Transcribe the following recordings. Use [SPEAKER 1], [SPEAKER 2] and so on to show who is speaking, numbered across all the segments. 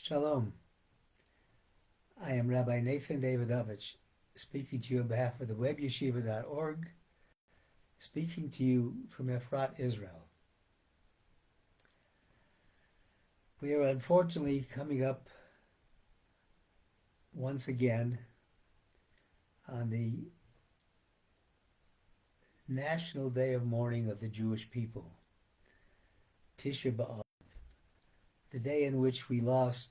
[SPEAKER 1] Shalom. I am Rabbi Nathan Davidovich, speaking to you on behalf of the webyeshiva.org, speaking to you from Efrat, Israel. We are unfortunately coming up once again on the National Day of Mourning of the Jewish people, Tisha B'av, the day in which we lost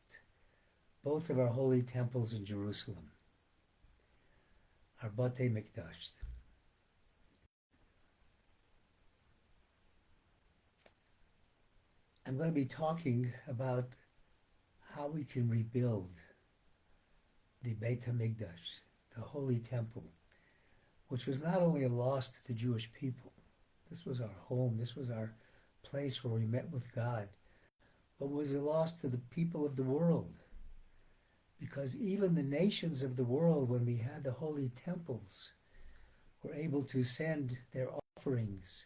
[SPEAKER 1] both of our holy temples in Jerusalem, our Beis Hamikdash. I'm going to be talking about how we can rebuild the Beis Hamikdash, the holy temple, which was not only a loss to the Jewish people, this was our home, this was our place where we met with God, but was a loss to the people of the world. Because even the nations of the world, when we had the holy temples, were able to send their offerings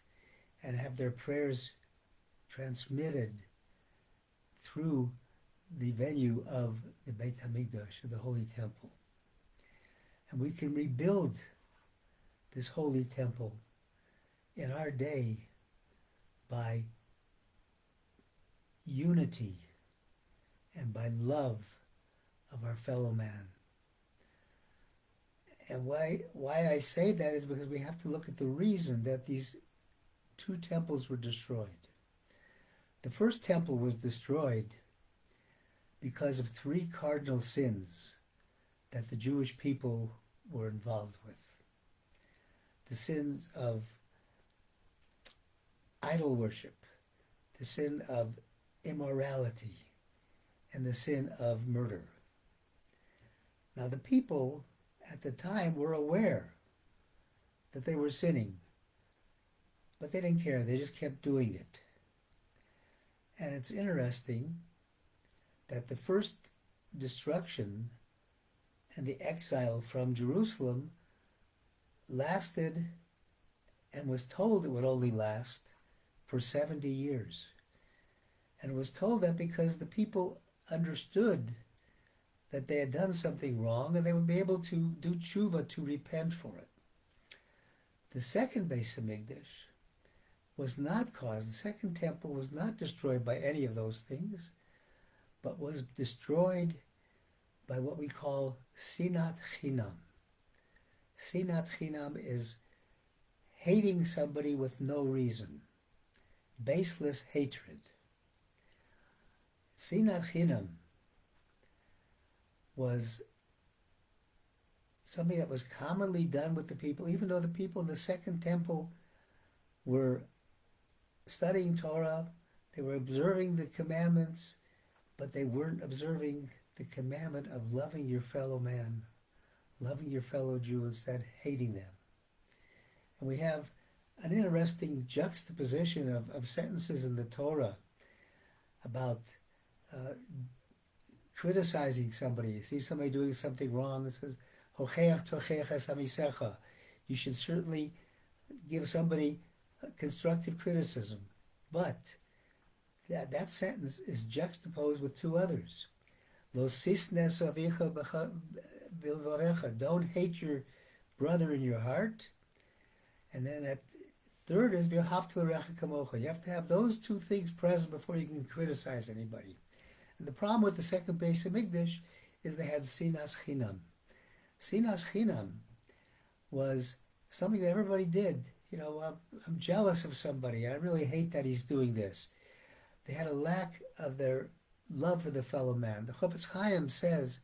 [SPEAKER 1] and have their prayers transmitted through the venue of the Beis Hamikdash, of the holy temple. And we can rebuild this holy temple in our day by unity and by love of our fellow man. And why I say that is because we have to look at the reason that these two temples were destroyed. The first temple was destroyed because of three cardinal sins that the Jewish people were involved with. The sins of idol worship, the sin of immorality, and the sin of murder. Now the people at the time were aware that they were sinning, but they didn't care. They just kept doing it. And it's interesting that the first destruction and the exile from Jerusalem lasted and was told it would only last for 70 years. And it was told that because the people understood that they had done something wrong and they would be able to do tshuva, to repent for it. The second Beis Hamikdash was not caused, the second temple was not destroyed by any of those things, but was destroyed by what we call sinat chinam. Sinat chinam is hating somebody with no reason, baseless hatred. Sinat chinam was something that was commonly done with the people, even though the people in the second temple were studying Torah, they were observing the commandments, but they weren't observing the commandment of loving your fellow man, loving your fellow Jew, instead hating them. And we have an interesting juxtaposition of sentences in the Torah about criticizing somebody. You see somebody doing something wrong, it says, "Hocheach tocheach es amisecha." You should certainly give somebody constructive criticism. But that sentence is juxtaposed with two others. Lo sisnes avicha bilvavecha. Don't hate your brother in your heart. And then at third is v'havta l'recha kamocha. You have to have those two things present before you can criticize anybody. And the problem with the second Beis Hamikdash is they had sinas chinam. Sinas chinam was something that everybody did. You know, I'm jealous of somebody. I really hate that he's doing this. They had a lack of their love for the fellow man. The Chofetz Chaim says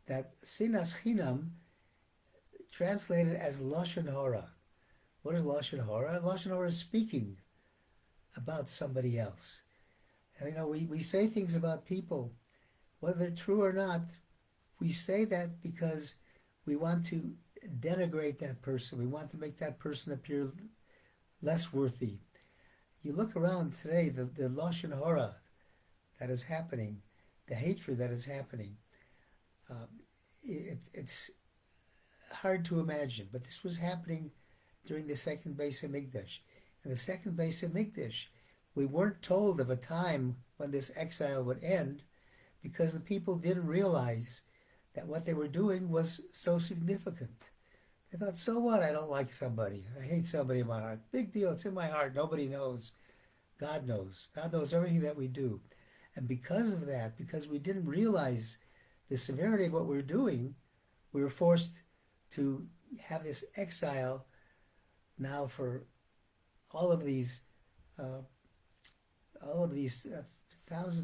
[SPEAKER 1] that sinas chinam, translated as lashon hora. What is lashon hora? Lashon hora is speaking about somebody else. And you know, we say things about people, whether they're true or not. We say that because we want to denigrate that person. We want to make that person appear less worthy. You look around today, the lashon hora that is happening, the hatred that is happening, it's hard to imagine. But this was happening during the second Beis Hamikdash. In the second Beis Hamikdash, we weren't told of a time when this exile would end, because the people didn't realize that what they were doing was so significant. They thought, so what? I don't like somebody. I hate somebody in my heart. Big deal. It's in my heart. Nobody knows. God knows. God knows everything that we do. And because of that, because we didn't realize the severity of what we were doing, we were forced to have this exile now for all of these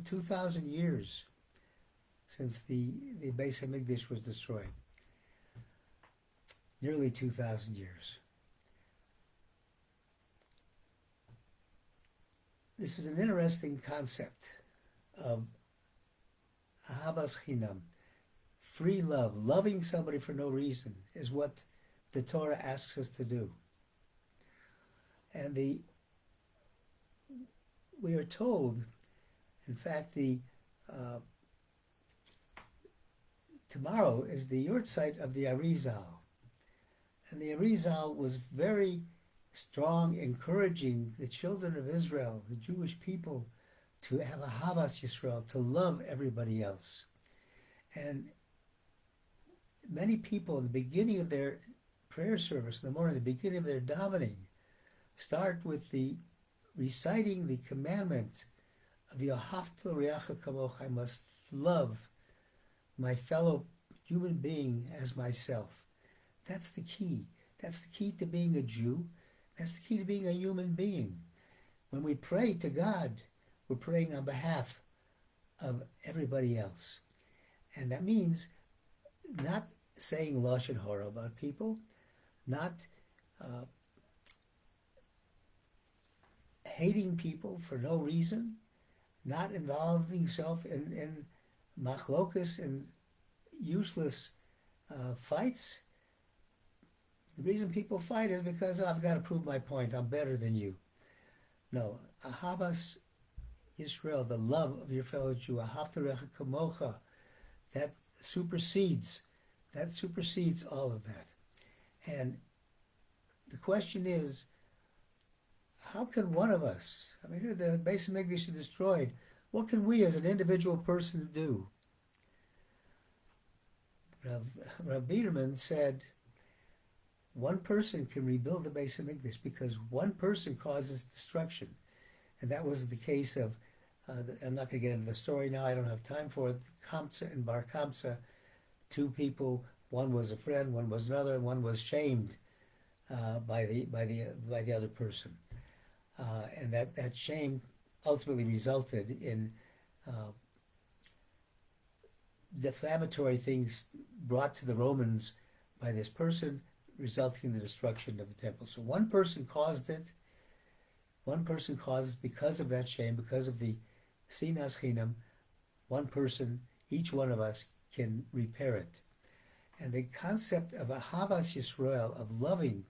[SPEAKER 1] 2,000 years since the Beis Hamikdash was destroyed. Nearly 2,000 years. This is an interesting concept of ahavas chinam, free love, loving somebody for no reason, is what the Torah asks us to do. And we are told, in fact, tomorrow is the yurtzeit of the Arizal. And the Arizal was very strong, encouraging the children of Israel, the Jewish people, to have a Havas Yisrael, to love everybody else. And many people, in the beginning of their prayer service in the morning, the beginning of their davening, start with the reciting the commandment of Yohavta L'Reacha Kamocha. I must love my fellow human being as myself. That's the key. That's the key to being a Jew. That's the key to being a human being. When we pray to God, we're praying on behalf of everybody else. And that means not saying Lashon Hara about people, not hating people for no reason, not involving yourself in machlokas and useless fights. The reason people fight is because I've got to prove my point. I'm better than you. No, ahavas Yisrael, the love of your fellow Jew, ahavta l'reacha kamocha, that supersedes all of that. And the question is, how can one of us, I mean, here the Beis Hamikdash is destroyed, what can we as an individual person do? Rabbi said, one person can rebuild the Beis Hamikdash because one person causes destruction. And that was the case of, I'm not going to get into the story now, I don't have time for it, Kamsa and Bar Kamsa, two people, one was a friend, one was another, and one was shamed by the other person. And that shame ultimately resulted in defamatory things brought to the Romans by this person, resulting in the destruction of the temple. So one person caused it. One person caused, because of that shame, because of the sinas chinam, one person, each one of us, can repair it. And the concept of ahavas Yisrael, of loving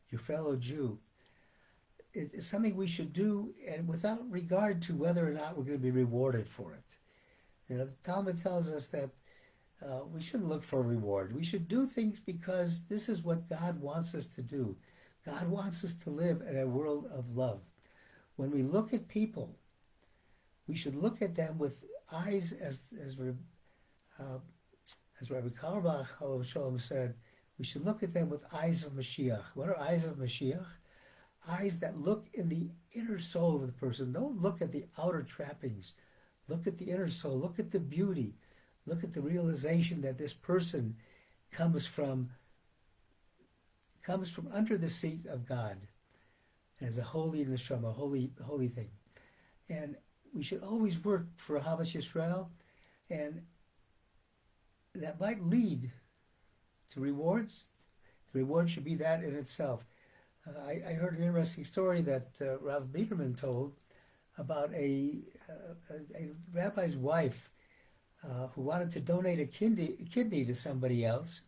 [SPEAKER 1] your fellow Jew, is something we should do, and without regard to whether or not we're going to be rewarded for it. You know, the Talmud tells us that we shouldn't look for a reward. We should do things because this is what God wants us to do. God wants us to live in a world of love. When we look at people, we should look at them with eyes, as Rabbi Karlbach Olav Shalom said, we should look at them with eyes of Mashiach. What are eyes of Mashiach? Eyes that look in the inner soul of the person. Don't look at the outer trappings. Look at the inner soul. Look at the beauty. Look at the realization that this person comes from under the seat of God, and is a holy neshama, holy thing. And we should always work for Ahavas Yisrael, and that might lead to rewards. The reward should be that in itself. I heard an interesting story that Rav Biederman told about a rabbi's wife who wanted to donate a kidney to somebody else,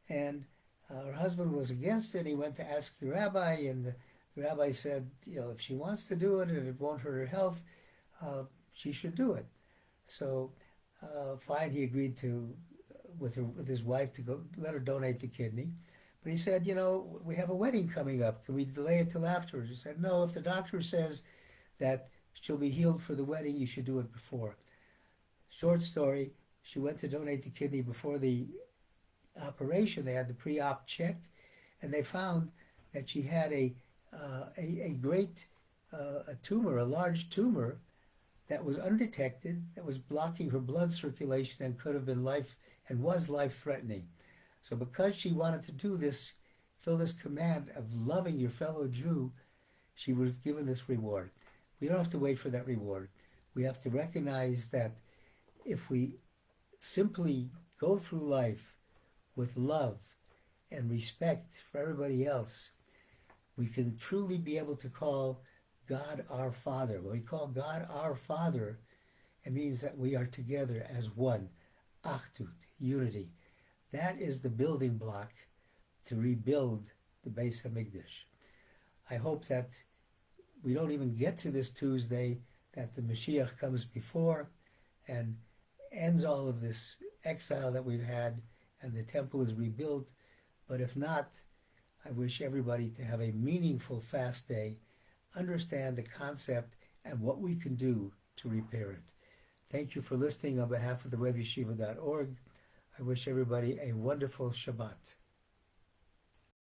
[SPEAKER 1] and her husband was against it. He went to ask the rabbi, and the rabbi said, if she wants to do it and it won't hurt her health, she should do it. So, fine, he agreed to, with his wife, to go let her donate the kidney. But he said, we have a wedding coming up. Can we delay it till afterwards? He said, no, if the doctor says that she'll be healed for the wedding, you should do it before. Short story, she went to donate the kidney before the operation. They had the pre-op check, and they found that she had a great a tumor, a large tumor that was undetected, that was blocking her blood circulation and could have been was life-threatening. So because she wanted to do this, fill this command of loving your fellow Jew, she was given this reward. We don't have to wait for that reward. We have to recognize that if we simply go through life with love and respect for everybody else, we can truly be able to call God our Father. When we call God our Father, it means that we are together as one. Achdut, unity. That is the building block to rebuild the Beis Hamikdash. I hope that we don't even get to this Tuesday, that the Mashiach comes before and ends all of this exile that we've had and the temple is rebuilt. But if not, I wish everybody to have a meaningful fast day, understand the concept and what we can do to repair it. Thank you for listening on behalf of the webyeshiva.org. I wish everybody a wonderful Shabbat.